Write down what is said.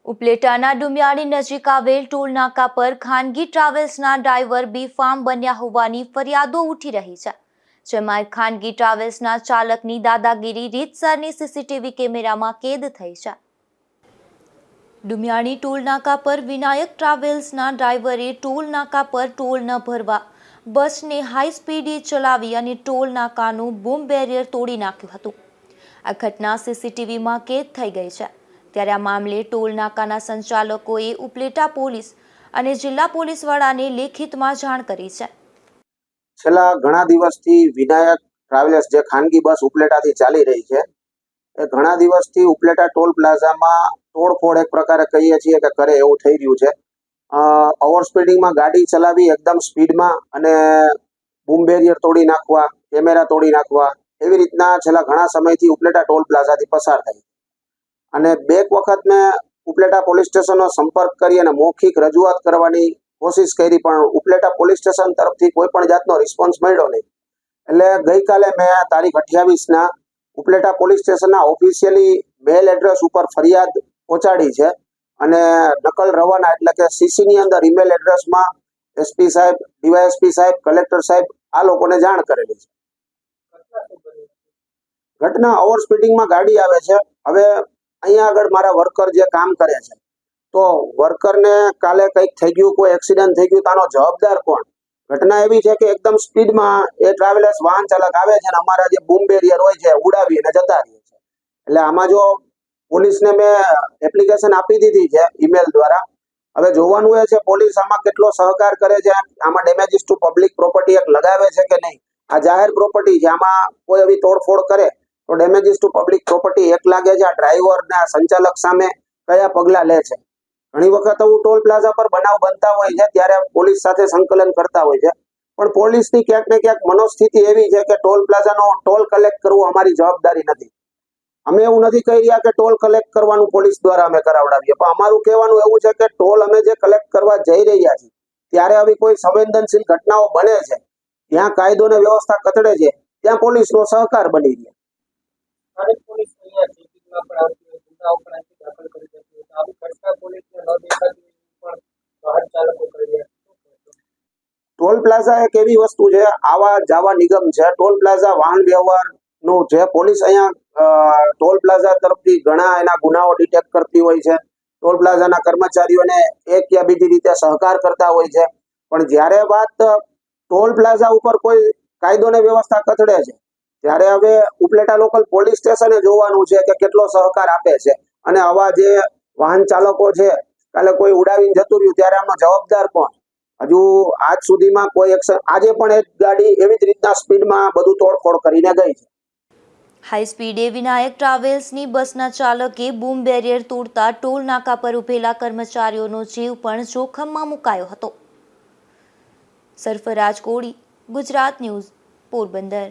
ઉપલેટાના ડુમિયાણી નજીક આવેલ ટોલ નાકા પર ખાનગી ટ્રાવેલ્સના ડ્રાઈવર બેફામ બન્યા હોવાની ફરિયાદો ઉઠી રહી છે, જેમાં ખાનગી ટ્રાવેલ્સના ચાલકની દાદાગીરી રીતસરની સીસીટીવી કેમેરામાં કેદ થઈ છે. ડુમિયાણી ટોલ નાકા પર વિનાયક ટ્રાવેલ્સના ડ્રાઈવરે ટોલ નાકા પર ટોલ ન ભરવા બસને હાઈ સ્પીડે ચલાવી અને ટોલ નાકાનું બૂમ બેરિયર તોડી નાખ્યું હતું. આ ઘટના સીસીટીવીમાં કેદ થઈ ગઈ છે. ત્યારે આ મામલે ટોલ નાકાના સંચાલકોએ ઉપલેટા પોલીસ અને જિલ્લા પોલીસ વડાને લેખિતમાં જાણ કરી છે. છેલ્લા ઘણા દિવસથી વિનાયક ટ્રાવેલ્સ જે ખાનગી બસ ઉપલેટાથી ચાલી રહી છે, એ ઘણા દિવસથી ઉપલેટા ટોલ પ્લાઝામાં તોડફોડ એક પ્રકારે કહીએ છીએ કે કરે એવું થઈ રહ્યું છે. ઓવર સ્પીડિંગમાં ગાડી ચલાવી એકદમ સ્પીડમાં અને બૂમ બેરિયર તોડી નાખવા, કેમેરા તોડી નાખવા, એવી રીતના છેલ્લા ઘણા સમયથી ઉપલેટા ટોલ પ્લાઝાથી પસાર થાય. અને બે વખત મેં ઉપલેટા પોલીસ સ્ટેશનનો સંપર્ક કરી અને મૌખિક રજૂઆત કરવાની કોશિશ કરી, પણ ઉપલેટા પોલીસ સ્ટેશન તરફથી કોઈ પણ જાતનો રિસ્પોન્સ મળ્યો નહીં. એટલે ગઈકાલે મેં તારીખ 28ના ઉપલેટા પોલીસ સ્ટેશનના ઓફિશિયલી મેલ એડ્રેસ ઉપર ફરિયાદ પહોંચાડી છે અને નકલ રવાના એટલે કે સીસીની અંદર ઈમેલ એડ્રેસમાં એસપી સાહેબ, ડીવાયએસપી સાહેબ, કલેક્ટર સાહેબ આ લોકોને જાણ કરેલી છે. ઘટના ઓવર સ્પીડિંગમાં ગાડી આવે છે. હવે અહીંયા આગળ મારા વર્કર જે કામ કરે છે, તો વર્કરને કાલે કંઈક થઈ ગયું, કોઈ એક્સિડન્ટ થઈ ગયું, તો આનો જવાબદાર કોણ? ઘટના એવી છે કે એકદમ સ્પીડમાં એ ટ્રાવેલર્સ વાહન ચાલક આવે છે અને અમારા જે બૂમ બેરિયર હોય છે ઉડાવીને જતા રહે છે. એટલે આમાં જો પોલીસને મેં એપ્લિકેશન આપી દીધી છે ઈમેલ દ્વારા. હવે જોવાનું એ છે પોલીસ આમાં કેટલો સહકાર કરે છે, આમાં ડેમેજીસ ટુ પબ્લિક પ્રોપર્ટી એક લગાવે છે કે નહીં. આ જાહેર પ્રોપર્ટી છે, આમાં કોઈ એવી તોડફોડ કરે તો ડેમેજીસ ટુ પબ્લિક પ્રોપર્ટી એક લાગે છે. આ ડ્રાઈવરના સંચાલક સામે કયા પગલાં લે છે? ઘણી વખત આવું ટોલ પ્લાઝા પર બનાવ બનતા હોય છે ત્યારે પોલીસ સાથે સંકલન કરતા હોય છે, પણ પોલીસની ક્યાંક ને ક્યાંક મનોસ્થિતિ એવી છે કે ટોલ પ્લાઝાનો ટોલ કલેક્ટ કરવું અમારી જવાબદારી નથી. અમે એવું નથી કહી રહ્યા કે ટોલ કલેક્ટ કરવાનું પોલીસ દ્વારા અમે કરાવડાવીએ, પણ અમારું કહેવાનું એવું છે કે ટોલ અમે જે કલેક્ટ કરવા જઈ રહ્યા છીએ ત્યારે આવી કોઈ સંવેદનશીલ ઘટનાઓ બને છે, ત્યાં કાયદો ને વ્યવસ્થા કચડે છે, ત્યાં પોલીસનો સહકાર બની રહે. ટોલ પ્લાઝા એક એવી વસ્તુ છે, આવા જવા નિગમ છે. ટોલ પ્લાઝા વાહન વ્યવહારનું છે. પોલીસ અહીંયા ટોલ પ્લાઝા તરફથી ઘણા એના ગુનાઓ ડિટેક્ટ કરતી હોય છે. ટોલ પ્લાઝાના કર્મચારીઓને એક યા બીજી રીતે સહકાર કરતા હોય છે. પણ જ્યારે વાત ટોલ પ્લાઝા ઉપર કોઈ કાયદો ને વ્યવસ્થા કચડે છે, ત્યારે હવે ઉપલેટા લોકલ પોલીસ સ્ટેશને જોવાનું છે કે કેટલો સહકાર આપે છે. અને આવા જે વાહન ચાલકો છે, કાલે કોઈ ઉડાવીને જતું રહ્યું ત્યારે આનો જવાબદાર કોણ? હજુ આજ સુધીમાં કોઈ એક્શન, આજે પણ એક ગાડી એવી જ રીતના સ્પીડમાં બધું તોડફોડ કરીને ગઈ છે. હાઈ સ્પીડે વિનાયક ટ્રાવેલ્સની બસના ચાલકે બૂમ બેરિયર તોડતા ટોલ નાકા પર ઉભેલા કર્મચારીઓનો જીવ પણ જોખમમાં મુકાયો હતો. સરફરાજ કોળી, ગુજરાત ન્યૂઝ, પોરબંદર.